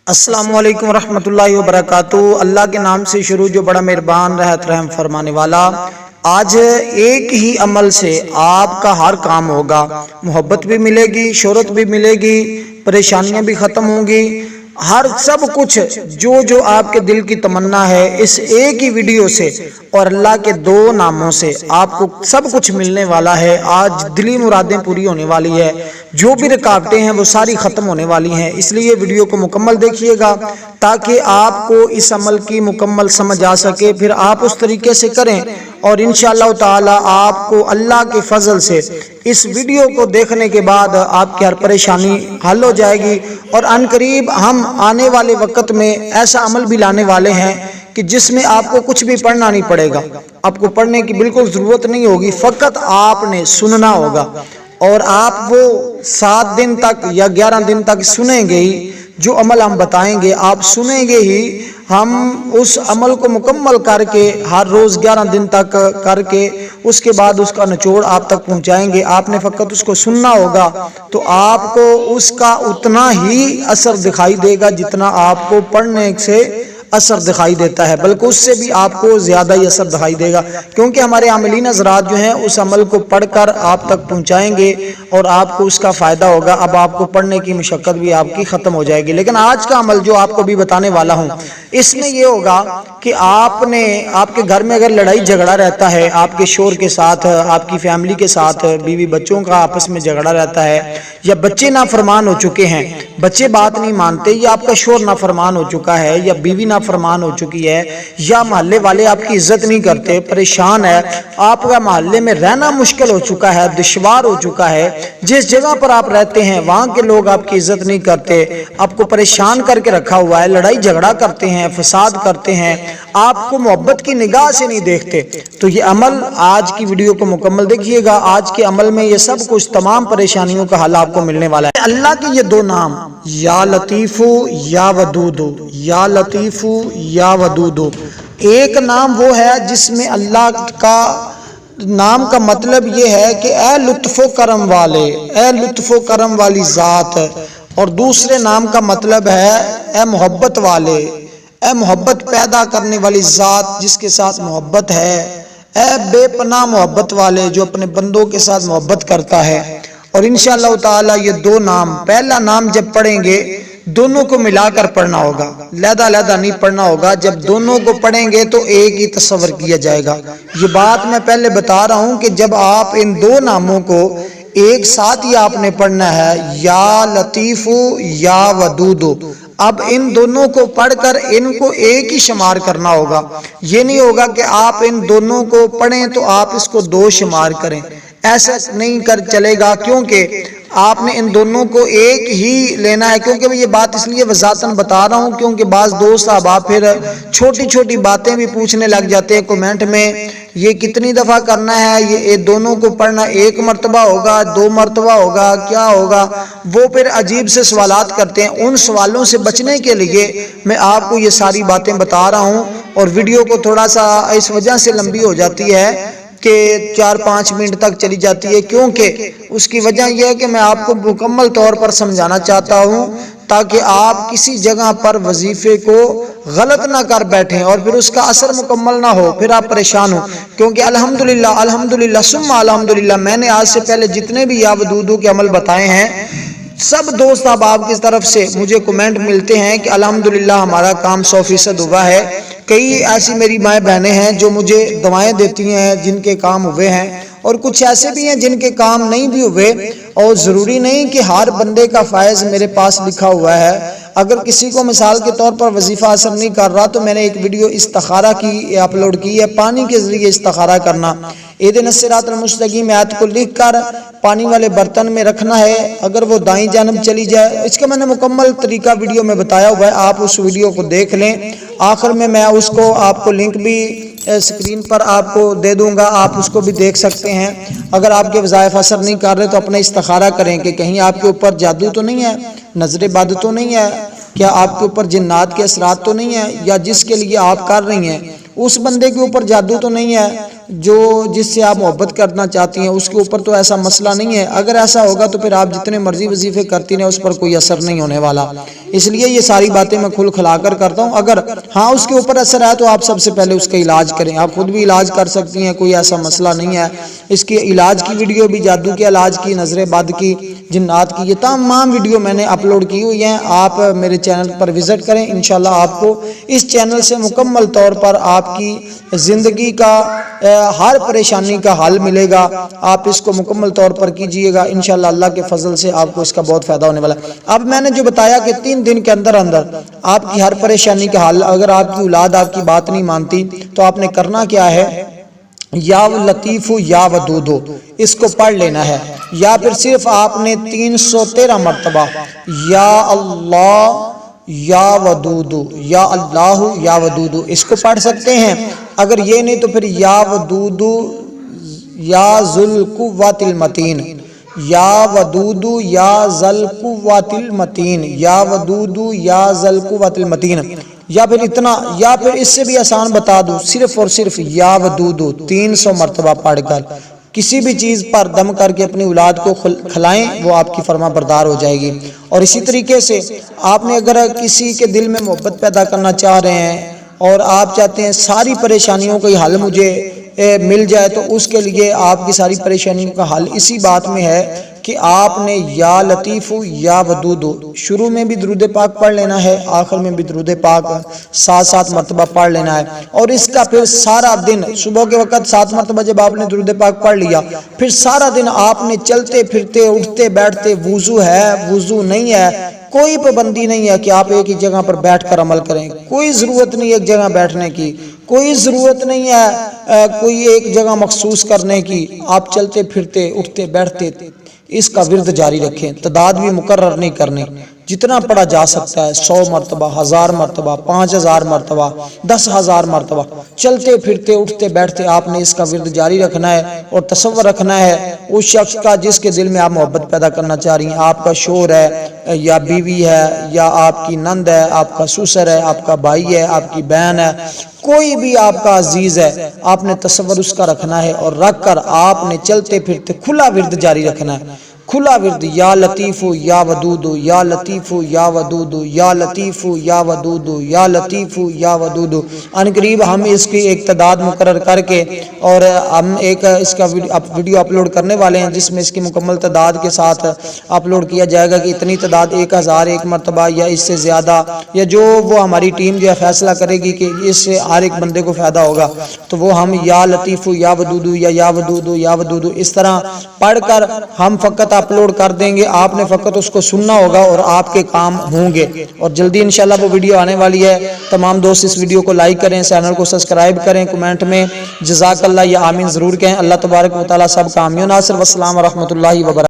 السلام علیکم ورحمۃ اللہ وبرکاتہ۔ اللہ کے نام سے شروع جو بڑا مہربان رحمت رحم فرمانے والا۔ آج ایک ہی عمل سے آپ کا ہر کام ہوگا، محبت بھی ملے گی، شہرت بھی ملے گی، پریشانیاں بھی ختم ہوں گی، ہر سب کچھ جو آپ کے دل کی تمنا ہے اس ایک ہی ویڈیو سے اور اللہ کے دو ناموں سے آپ کو سب کچھ ملنے والا ہے۔ آج دلی مرادیں پوری ہونے والی ہے، جو بھی رکاوٹیں ہیں وہ ساری ختم ہونے والی ہیں، اس لیے ویڈیو کو مکمل دیکھیے گا تاکہ آپ کو اس عمل کی مکمل سمجھ آ سکے، پھر آپ اس طریقے سے کریں اور انشاءاللہ تعالی آپ کو اللہ کے فضل سے اس ویڈیو کو دیکھنے کے بعد آپ کی ہر پریشانی حل ہو جائے گی۔ اور ان قریب ہم آنے والے وقت میں ایسا عمل بھی لانے والے ہیں کہ جس میں آپ کو کچھ بھی پڑھنا نہیں پڑے گا، آپ کو پڑھنے کی بالکل ضرورت نہیں ہوگی، فقط آپ نے سننا ہوگا اور آپ وہ 7 دن تک یا 11 دن تک سنیں گے ہی۔ جو عمل ہم بتائیں گے آپ سنیں گے ہی، ہم اس عمل کو مکمل کر کے ہر روز 11 دن تک کر کے اس کے بعد اس کا نچوڑ آپ تک پہنچائیں گے۔ آپ نے فقط اس کو سننا ہوگا تو آپ کو اس کا اتنا ہی اثر دکھائی دے گا جتنا آپ کو پڑھنے سے اثر دکھائی دیتا ہے، بلکہ اس سے بھی آپ کو زیادہ ہی اثر دکھائی دے گا، کیونکہ ہمارے عاملین حضرات جو ہیں اس عمل کو پڑھ کر آپ تک پہنچائیں گے اور آپ کو اس کا فائدہ ہوگا۔ اب آپ کو پڑھنے کی مشقت بھی آپ کی ختم ہو جائے گی۔ لیکن آج کا عمل جو آپ کو بھی بتانے والا ہوں اس میں یہ ہوگا کہ آپ کے گھر میں اگر لڑائی جھگڑا رہتا ہے، آپ کے شوہر کے ساتھ، آپ کی فیملی کے ساتھ، بیوی بچوں کا آپس میں جھگڑا رہتا ہے، یا بچے نافرمان ہو چکے ہیں، بچے بات نہیں مانتے، یا آپ کا شوہر نافرمان ہو چکا ہے، یا بیوی نافرمان ہو چکی ہے، یا محلے والے آپ کی عزت نہیں کرتے، پریشان ہے، آپ کا محلے میں رہنا مشکل ہو چکا ہے، دشوار ہو چکا ہے، جس جگہ پر آپ رہتے ہیں وہاں کے لوگ آپ کی عزت نہیں کرتے، آپ کو پریشان کر کے رکھا ہوا ہے، لڑائی جھگڑا کرتے ہیں، فساد کرتے ہیں، آپ کو محبت کی نگاہ سے نہیں دیکھتے، تو یہ عمل آج کی ویڈیو کو مکمل دیکھیے گا۔ آج کے عمل میں یہ سب کچھ تمام پریشانیوں کا حل آپ کو ملنے والا ہے۔ اللہ کے یہ دو نام، یا لطیف یا ودود، یا لطیف یا ودود، ایک نام وہ ہے جس میں اللہ کا نام کا مطلب یہ ہے کہ اے لطف و کرم والے، اے لطف و کرم والی ذات، اور دوسرے نام کا مطلب ہے اے محبت والے، اے محبت پیدا کرنے والی ذات جس کے ساتھ محبت ہے، اے بے پناہ محبت والے جو اپنے بندوں کے ساتھ محبت کرتا ہے۔ اور انشاءاللہ تعالی یہ دو نام، پہلا نام جب پڑھیں گے دونوں کو ملا کر پڑھنا ہوگا، علیحدہ علیحدہ نہیں پڑھنا ہوگا، جب دونوں کو پڑھیں گے تو ایک ہی تصور کیا جائے گا۔ یہ بات میں پہلے بتا رہا ہوں کہ جب آپ ان دو ناموں کو ایک ساتھ ہی آپ نے پڑھنا ہے، یا لطیف یا ودود، اب ان دونوں کو پڑھ کر ان کو ایک ہی شمار کرنا ہوگا۔ یہ نہیں ہوگا کہ آپ ان دونوں کو پڑھیں تو آپ اس کو 2 شمار کریں، ایسا نہیں کر چلے گا، کیونکہ آپ نے ان دونوں کو ایک ہی لینا ہے۔ کیونکہ میں یہ بات اس لیے وضاحتاً بتا رہا ہوں کیونکہ بعض دوست احباب پھر چھوٹی چھوٹی باتیں بھی پوچھنے لگ جاتے ہیں کمنٹ میں، یہ کتنی دفعہ کرنا ہے، یہ دونوں کو پڑھنا 1 مرتبہ ہوگا، 2 مرتبہ ہوگا، کیا ہوگا، وہ پھر عجیب سے سوالات کرتے ہیں۔ ان سوالوں سے بچنے کے لیے میں آپ کو یہ ساری باتیں بتا رہا ہوں، اور ویڈیو کو تھوڑا سا اس وجہ سے لمبی ہو جاتی ہے کہ 4-5 منٹ تک چلی جاتی ہے، کیونکہ اس کی وجہ یہ ہے کہ میں آپ کو مکمل طور پر سمجھانا چاہتا ہوں تاکہ آپ کسی جگہ پر وظیفے کو غلط نہ کر بیٹھیں اور پھر اس کا اثر مکمل نہ ہو، پھر آپ پریشان ہو۔ کیونکہ الحمدللہ ثم الحمدللہ میں نے آج سے پہلے جتنے بھی یا ودودو کے عمل بتائے ہیں، سب دوست احباب کی طرف سے مجھے کمنٹ ملتے ہیں کہ الحمدللہ ہمارا کام 100% ہوا ہے۔ کئی ایسی میری مائیں بہنیں ہیں جو مجھے دعائیں دیتی ہیں جن کے کام ہوئے ہیں، اور کچھ ایسے بھی ہیں جن کے کام نہیں بھی ہوئے، اور ضروری نہیں کہ ہر بندے کا فائز میرے پاس لکھا ہوا ہے۔ اگر کسی کو مثال کے طور پر وظیفہ اثر نہیں کر رہا تو میں نے ایک ویڈیو استخارہ کی اپلوڈ کی ہے، پانی کے ذریعے استخارہ کرنا۔ اہدنا الصراط المستقیم آیت کو لکھ کر پانی والے برتن میں رکھنا ہے، اگر وہ دائیں جانب چلی جائے، اس کا میں نے مکمل طریقہ ویڈیو میں بتایا ہوا ہے، آپ اس ویڈیو کو دیکھ لیں۔ آخر میں اس کو آپ کو لنک بھی اسکرین پر آپ کو دے دوں گا، آپ اس کو بھی دیکھ سکتے ہیں۔ اگر آپ کے وظائف اثر نہیں کر رہے تو اپنا استخارہ کریں کہ کہیں آپ کے اوپر جادو تو نہیں ہے، نظر بد تو نہیں ہے، کیا آپ کے اوپر جنات کے اثرات تو نہیں ہے، یا جس کے لیے آپ کر رہی ہیں اس بندے کے اوپر جادو تو نہیں ہے، جو جس سے آپ محبت کرنا چاہتی ہیں اس کے اوپر تو ایسا مسئلہ نہیں ہے. اگر ایسا ہوگا تو پھر آپ جتنے مرضی وظیفے کرتی ہیں اس پر کوئی اثر نہیں ہونے والا. اس لیے یہ ساری باتیں میں کھل کھلا کر کرتا ہوں. اگر ہاں اس کے اوپر اثر ہے تو آپ سب سے پہلے اس کا علاج کریں. آپ خود بھی علاج کر سکتی ہیں, کوئی ایسا مسئلہ نہیں ہے. اس کی علاج کی ویڈیو بھی, جادو کے علاج کی, نظر بد کی, جنات کی, یہ تمام ویڈیو میں نے اپلوڈ کی ہوئی ہیں. آپ میرے چینل پر وزٹ کریں, انشاءاللہ آپ کو اس چینل سے مکمل طور پر آپ کی زندگی کا ہر پریشانی کا حل ملے گا. آپ اس کو مکمل طور پر کیجئے گا, انشاءاللہ اللہ کے فضل سے آپ کو اس کا بہت فائدہ ہونے والا ہے. اب میں نے جو بتایا کہ 3 دن کے اندر آپ کی ہر پریشانی کا حل, اگر آپ کی اولاد آپ کی بات نہیں مانتی تو آپ نے کرنا کیا ہے, یا لطیف یا ودود اس کو پڑھ لینا ہے, یا پھر صرف آپ نے 313 مرتبہ یا اللہ یا ودود یا اللہ یا ودود اس کو پڑھ سکتے ہیں. اگر یہ نہیں تو پھر یا ودود یا ذل قوت المتین, یا ودود یا ذل قوت المتین, یا ودود یا ذل قوت المتین, یا پھر اتنا, یا پھر اس سے بھی آسان بتا دوں, صرف اور صرف یا ودود 300 مرتبہ پڑھ کر کسی بھی چیز پر دم کر کے اپنی اولاد کو کھلائیں, وہ آپ کی فرما بردار ہو جائے گی. اور اسی طریقے سے آپ نے اگر کسی کے دل میں محبت پیدا کرنا چاہ رہے ہیں اور آپ چاہتے ہیں ساری پریشانیوں کا حل مجھے مل جائے, تو اس کے لیے آپ کی ساری پریشانیوں کا حل اسی بات میں ہے کہ آپ نے یا لطیف یا ودود شروع میں بھی درود پاک پڑھ لینا ہے, آخر میں بھی درود پاک 7 مرتبہ پڑھ لینا ہے. اور اس کا پھر سارا دن, صبح کے وقت 7 مرتبہ جب آپ نے درود پاک پڑھ لیا, پھر سارا دن آپ نے چلتے پھرتے اٹھتے بیٹھتے, وضو ہے وضو نہیں ہے, کوئی پابندی نہیں ہے کہ آپ ایک ہی جگہ پر بیٹھ کر عمل کریں, کوئی ضرورت نہیں ایک جگہ بیٹھنے کی, کوئی ضرورت نہیں ہے کوئی ایک جگہ مخصوص کرنے کی. آپ چلتے پھرتے اٹھتے بیٹھتے اس کا ورد جاری رکھیں. تعداد بھی مقرر نہیں کرنی, جتنا پڑھا جا سکتا ہے 100 مرتبہ, 1000 مرتبہ, 5000 مرتبہ, 10,000 مرتبہ, چلتے پھرتے اٹھتے بیٹھتے آپ نے اس کا ورد جاری رکھنا ہے. اور تصور رکھنا ہے اس شخص کا جس کے دل میں آپ محبت پیدا کرنا چاہ رہی ہیں, آپ کا شوہر ہے یا بیوی ہے یا آپ کی نند ہے, آپ کا سسر ہے, آپ کا بھائی ہے, آپ کی بہن ہے, کوئی بھی آپ کا عزیز ہے, آپ نے تصور اس کا رکھنا ہے اور رکھ کر آپ نے چلتے پھرتے کھلا ورد جاری رکھنا ہے. کھلا ورد یا لطیف یا ودود یا لطیف یا ودود یا لطیف یا ودود یا لطیف یا ودود. ان قریب ہم اس کی ایک تعداد مقرر کر کے اور ہم ایک اس کا ویڈیو اپلوڈ کرنے والے ہیں جس میں اس کی مکمل تعداد کے ساتھ اپلوڈ کیا جائے گا کہ اتنی تعداد 1001 مرتبہ یا اس سے زیادہ, یا جو وہ ہماری ٹیم جو ہے فیصلہ کرے گی کہ اس سے ہر ایک بندے کو فائدہ ہوگا, تو وہ ہم یا لطیف یا ودود یا ودود یا ودود اس طرح پڑھ کر ہم فقط اپلوڈ کر دیں گے. آپ نے فقط اس کو سننا ہوگا اور آپ کے کام ہوں گے. اور جلدی انشاءاللہ وہ ویڈیو آنے والی ہے. تمام دوست اس ویڈیو کو لائک کریں, چینل کو سبسکرائب کریں, کمنٹ میں جزاک اللہ یا آمین ضرور کہیں. اللہ تبارک و تعالی سب کا حامی و ناصر. والسلام ورحمۃ اللہ وبرکاتہ.